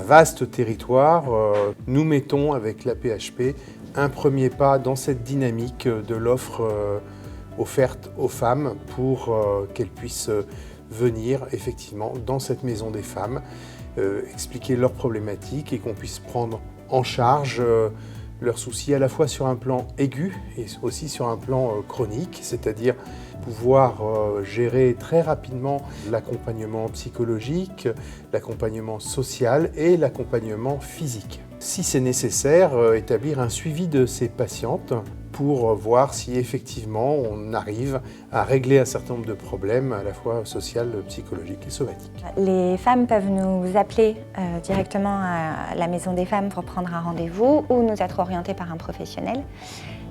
vaste territoire, nous mettons avec la PHP un premier pas dans cette dynamique de l'offre offerte aux femmes pour qu'elles puissent venir effectivement dans cette maison des femmes, expliquer leurs problématiques et qu'on puisse prendre en charge leurs soucis à la fois sur un plan aigu et aussi sur un plan chronique, c'est-à-dire pouvoir gérer très rapidement l'accompagnement psychologique, l'accompagnement social et l'accompagnement physique. Si c'est nécessaire, établir un suivi de ces patientes pour voir si effectivement on arrive à régler un certain nombre de problèmes à la fois social, psychologique et somatique. Les femmes peuvent nous appeler directement à la Maison des Femmes pour prendre un rendez-vous ou nous être orientées par un professionnel.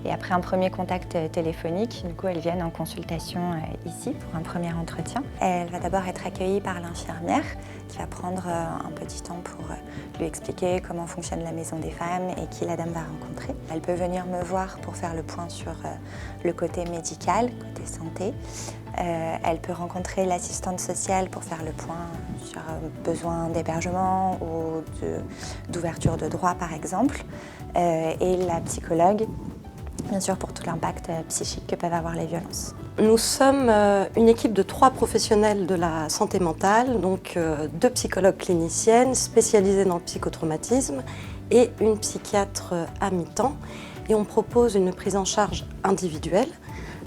Et après un premier contact téléphonique, du coup, elles viennent en consultation ici pour un premier entretien. Elle va d'abord être accueillie par l'infirmière qui va prendre un petit temps pour lui expliquer comment fonctionne la Maison des Femmes et qui la dame va rencontrer. Elle peut venir me voir pour faire le point sur le côté médical, côté santé. Elle peut rencontrer l'assistante sociale pour faire le point sur besoin d'hébergement ou d'ouverture de droit par exemple. Et la psychologue, bien sûr, pour tout l'impact psychique que peuvent avoir les violences. Nous sommes une équipe de 3 professionnels de la santé mentale, donc 2 psychologues cliniciennes spécialisées dans le psychotraumatisme et une psychiatre à mi-temps. Et on propose une prise en charge individuelle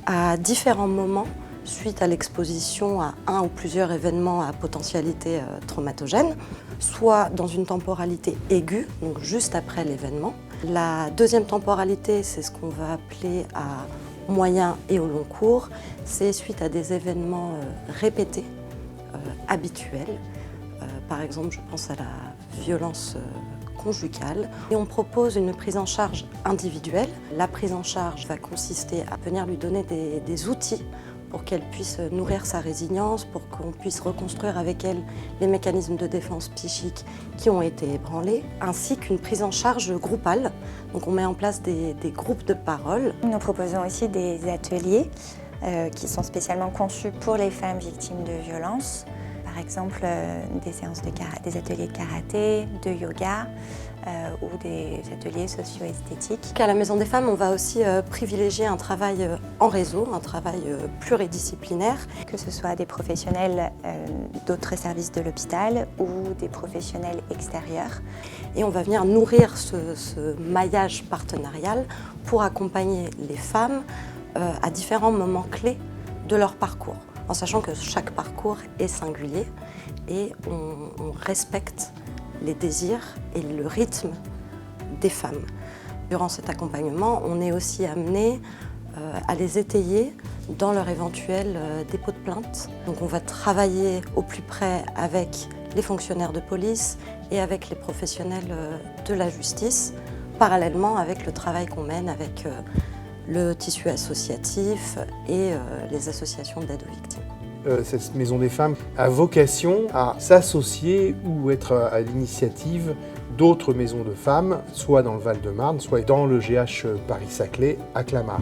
à différents moments suite à l'exposition à un ou plusieurs événements à potentialité traumatogène, soit dans une temporalité aiguë, donc juste après l'événement. La deuxième temporalité, c'est ce qu'on va appeler à moyen et au long cours. C'est suite à des événements répétés, habituels. Par exemple, je pense à la violence conjugale. Et on propose une prise en charge individuelle. La prise en charge va consister à venir lui donner des outils pour qu'elle puisse nourrir sa résilience, pour qu'on puisse reconstruire avec elle les mécanismes de défense psychique qui ont été ébranlés, ainsi qu'une prise en charge groupale. Donc on met en place des groupes de parole. Nous proposons aussi des ateliers qui sont spécialement conçus pour les femmes victimes de violences. Par exemple, des ateliers de karaté, de yoga ou des ateliers socio-esthétiques. À la Maison des Femmes, on va aussi privilégier un travail en réseau, un travail pluridisciplinaire. Que ce soit des professionnels d'autres services de l'hôpital ou des professionnels extérieurs. Et on va venir nourrir ce maillage partenarial pour accompagner les femmes à différents moments clés de leur parcours, en sachant que chaque parcours est singulier et on respecte les désirs et le rythme des femmes. Durant cet accompagnement, on est aussi amené à les étayer dans leur éventuel dépôt de plainte. Donc on va travailler au plus près avec les fonctionnaires de police et avec les professionnels de la justice, parallèlement avec le travail qu'on mène avec le tissu associatif et les associations d'aide aux victimes. Cette Maison des Femmes a vocation à s'associer ou être à l'initiative d'autres maisons de femmes, soit dans le Val-de-Marne, soit dans le GH Paris-Saclay à Clamart.